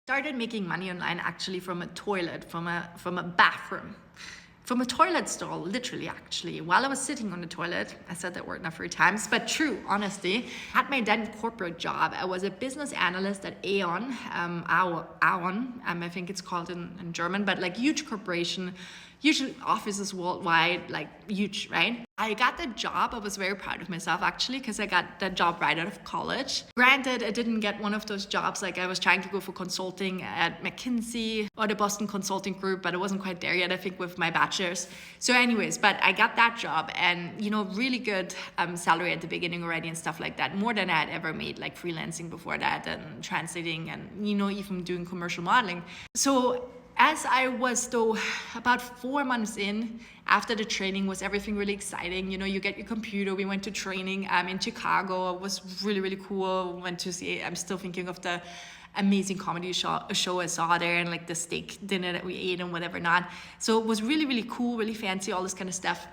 Started making money online actually from a toilet, from a bathroom, from a toilet stall, literally actually. While I was sitting on the toilet, I said that word now 3 times, but true, honestly. At my then corporate job, I was a business analyst at Aon, I think it's called in German, but like huge corporation, usually offices worldwide, like huge, right? I got the job. I was very proud of myself actually, because I got that job right out of college. Granted, I didn't get one of those jobs, like I was trying to go for consulting at McKinsey or the Boston Consulting Group, but I wasn't quite there yet, I think, with my bachelor's. So anyways, but I got that job, and really good salary at the beginning already and stuff like that, more than I had ever made like freelancing before that, and translating, and even doing commercial modeling. So as I was, though, about 4 months in, after the training, was everything really exciting. You get your computer. We went to training in Chicago. It was really, really cool. Went to see, I'm still thinking of the amazing comedy show I saw there, and like the steak dinner that we ate and whatever not. So it was really, really cool, really fancy, all this kind of stuff.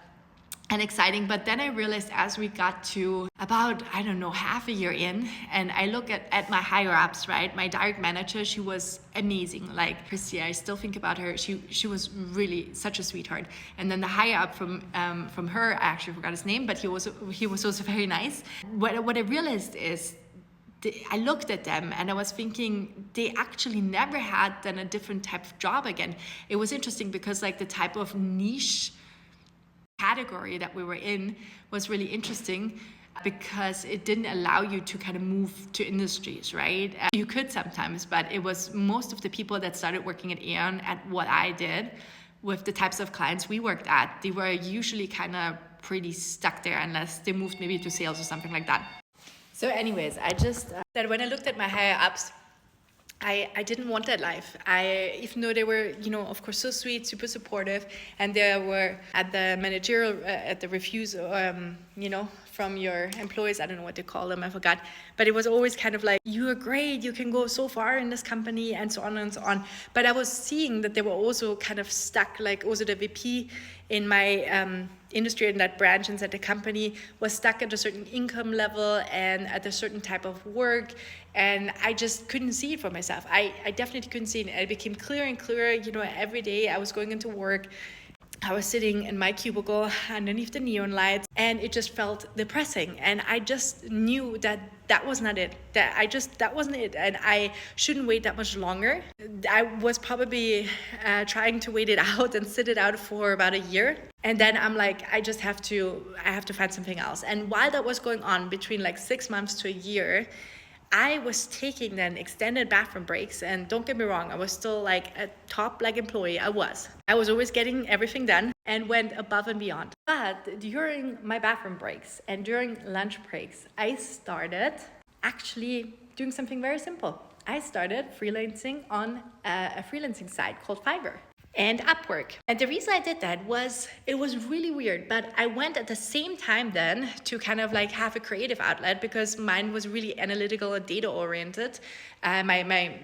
And exciting. But then I realized, as we got to about, I don't know, half a year in, and I look at my higher ups, right? My direct manager, she was amazing. Like Christy, I still think about her. She was really such a sweetheart. And then the higher up from her, I actually forgot his name, but he was also very nice. What I realized is, I looked at them and I was thinking they actually never had done a different type of job again. It was interesting because like the type of niche category that we were in was really interesting, because it didn't allow you to kind of move to industries, right? You could sometimes, but it was most of the people that started working at Aon at what I did with the types of clients we worked at, they were usually kind of pretty stuck there unless they moved maybe to sales or something like that. So anyways, I just, that when I looked at my higher ups, I didn't want that life. Even though they were, of course, so sweet, super supportive, and they were at the managerial, at the reviews, from your employees, I don't know what they call them, I forgot, but it was always kind of like, you are great, you can go so far in this company, and so on and so on. But I was seeing that they were also kind of stuck, like also the VP in my industry, in that branch inside the company, was stuck at a certain income level and at a certain type of work, and I just couldn't see it for myself. I definitely couldn't see it. It became clearer and clearer, every day I was going into work, I was sitting in my cubicle underneath the neon lights, and it just felt depressing. And I just knew that was not it. That wasn't it. And I shouldn't wait that much longer. I was probably trying to wait it out and sit it out for about a year. And then I'm like, I have to find something else. And while that was going on, between like 6 months to a year, I was taking then extended bathroom breaks, and don't get me wrong, I was still like a top employee. I was always getting everything done and went above and beyond. But during my bathroom breaks and during lunch breaks, I started actually doing something very simple. I started freelancing on a freelancing site called Fiverr and Upwork. And the reason I did that was, it was really weird, but I went at the same time then to kind of like have a creative outlet, because mine was really analytical and data oriented, my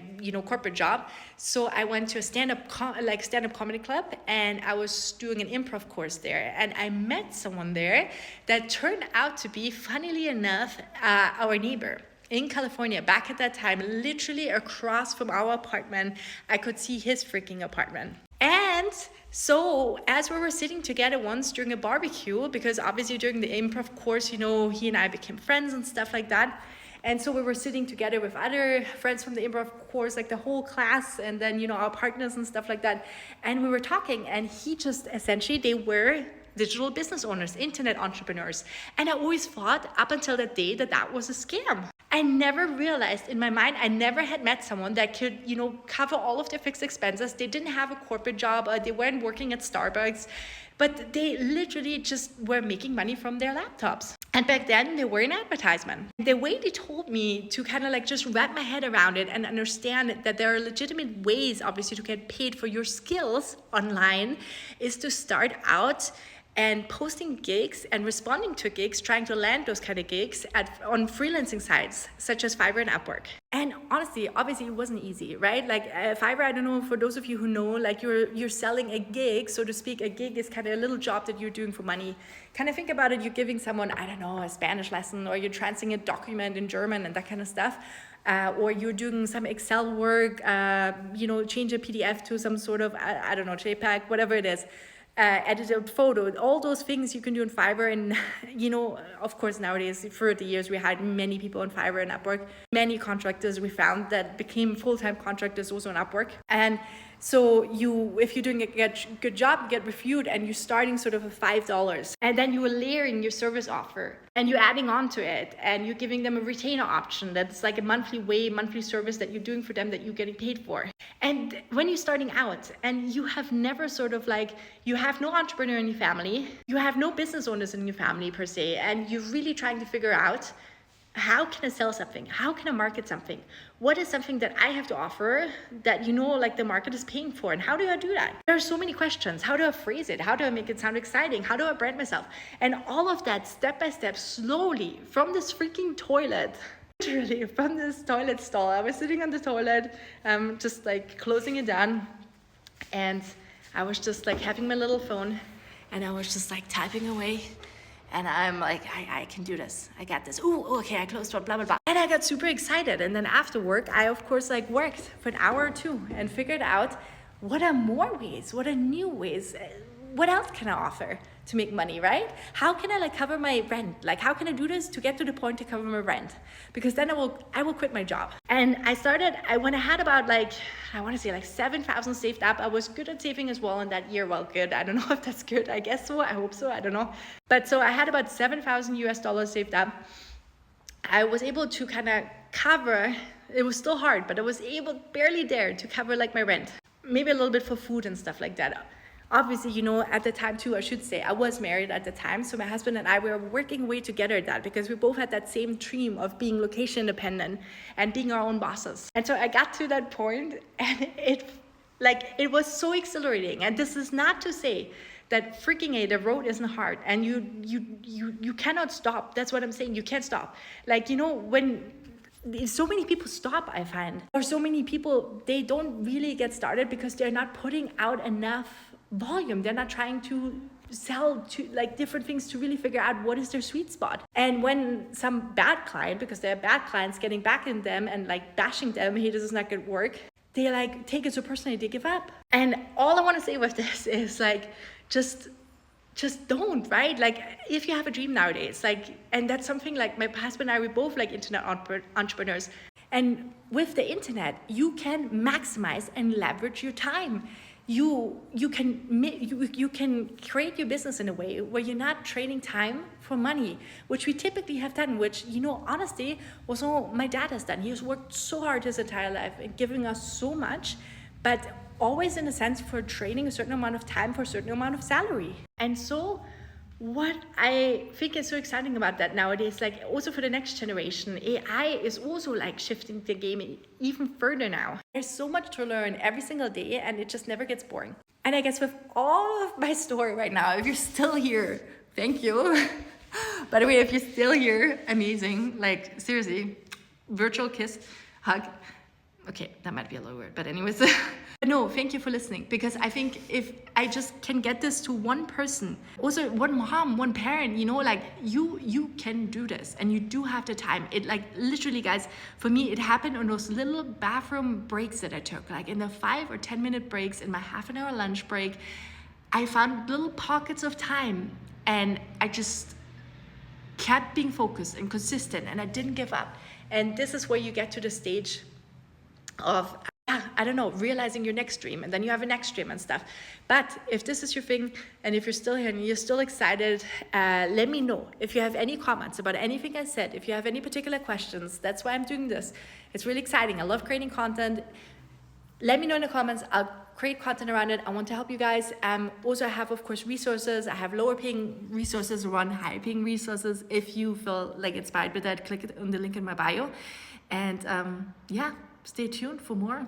corporate job. So I went to a stand-up comedy club, and I was doing an improv course there, and I met someone there that turned out to be, funnily enough, our neighbor in California. Back at that time, literally across from our apartment, I could see his freaking apartment. And so as we were sitting together once during a barbecue, because obviously during the improv course, he and I became friends and stuff like that. And so we were sitting together with other friends from the improv course, like the whole class, and then, our partners and stuff like that. And we were talking, and he just essentially, they were digital business owners, internet entrepreneurs. And I always thought up until that day that was a scam. I never realized in my mind, I never had met someone that could, cover all of their fixed expenses. They didn't have a corporate job. They weren't working at Starbucks, but they literally just were making money from their laptops. And back then they were in advertisement. The way they told me to kind of like just wrap my head around it and understand that there are legitimate ways, obviously, to get paid for your skills online is to start out and posting gigs and responding to gigs, trying to land those kind of gigs on freelancing sites such as Fiverr and Upwork. And honestly, obviously it wasn't easy, right? Like Fiverr, I don't know, for those of you who know, like you're selling a gig, so to speak. A gig is kind of a little job that you're doing for money. Kind of think about it, you're giving someone, I don't know, a Spanish lesson, or you're translating a document in German and that kind of stuff. or you're doing some Excel work, change a PDF to some sort of, I don't know, JPEG, whatever it is, edit a photo, all those things you can do on Fiverr. And, of course, nowadays, for the years, we had many people on Fiverr and Upwork. Many contractors we found that became full-time contractors also on Upwork. And so if you're doing a good job, you get reviewed, and you're starting sort of at $5, and then you are layering your service offer, and you're adding on to it, and you're giving them a retainer option that's like a monthly service that you're doing for them that you're getting paid for. And when you're starting out and you have never sort of like, you have no entrepreneur in your family, you have no business owners in your family per se, and you're really trying to figure out, how can I sell something? How can I market something? What is something that I have to offer that like the market is paying for? And how do I do that? There are so many questions. How do I phrase it? How do I make it sound exciting? How do I brand myself? And all of that step by step, slowly, from this freaking toilet, literally from this toilet stall. I was sitting on the toilet, just like closing it down. And I was just like having my little phone, and I was just like typing away. And I'm like, I can do this. I got this. Ooh, okay, I closed one, blah, blah, blah. And I got super excited. And then after work, I, of course, like worked for an hour or two and figured out what are more ways, what are new ways, what else can I offer to make money, right? How can I like cover my rent? Like, how can I do this to get to the point to cover my rent? Because then I will quit my job. And when I had about like, I want to say like 7,000 saved up. I was good at saving as well in that year. Well, good. I don't know if that's good. I guess so. I hope so. I don't know. But so I had about $7,000 saved up. I was able to kind of cover, it was still hard, but I was barely there to cover like my rent. Maybe a little bit for food and stuff like that. Obviously, at the time too, I should say, I was married at the time. So my husband and I were working way together at that, because we both had that same dream of being location independent and being our own bosses. And so I got to that point, and it was so exhilarating. And this is not to say that the road isn't hard and you cannot stop. That's what I'm saying. You can't stop. When so many people stop, I find, or so many people, they don't really get started because they're not putting out enough volume. They're not trying to sell to like different things to really figure out what is their sweet spot. And when some bad client, because they're bad clients, getting back in them and like bashing them, hey, this is not good work, they like take it so personally, they give up. And all I want to say with this is like, just don't, right? Like, if you have a dream nowadays, and that's something like my husband and I, we both like internet entrepreneurs. And with the internet, you can maximize and leverage your time. You can create your business in a way where you're not trading time for money, which we typically have done, which, honestly, also my dad has done. He has worked so hard his entire life and giving us so much, but always in a sense for trading a certain amount of time for a certain amount of salary. And so what I think is so exciting about that nowadays, like also for the next generation, AI is also like shifting the game even further now. There's so much to learn every single day, and it just never gets boring. And I guess with all of my story right now, if you're still here, thank you. By the way, if you're still here, amazing. Like, seriously, virtual kiss, hug. Okay, that might be a low word, but anyways. No, thank you for listening, because I think if I just can get this to one person, also one mom, one parent, like you can do this, and you do have the time. It like literally, guys, for me, it happened on those little bathroom breaks that I took, like in the 5 or 10 minute breaks, in my half-an-hour lunch break. I found little pockets of time, and I just kept being focused and consistent, and I didn't give up. And this is where you get to the stage of, I don't know, realizing your next dream, and then you have a next dream and stuff. But if this is your thing, and if you're still here and you're still excited, let me know. If you have any comments about anything I said, if you have any particular questions, that's why I'm doing this. It's really exciting. I love creating content. Let me know in the comments. I'll create content around it. I want to help you guys. Also, I have, of course, resources. I have lower paying resources, run higher paying resources. If you feel like inspired by that, click on the link in my bio. And yeah, stay tuned for more.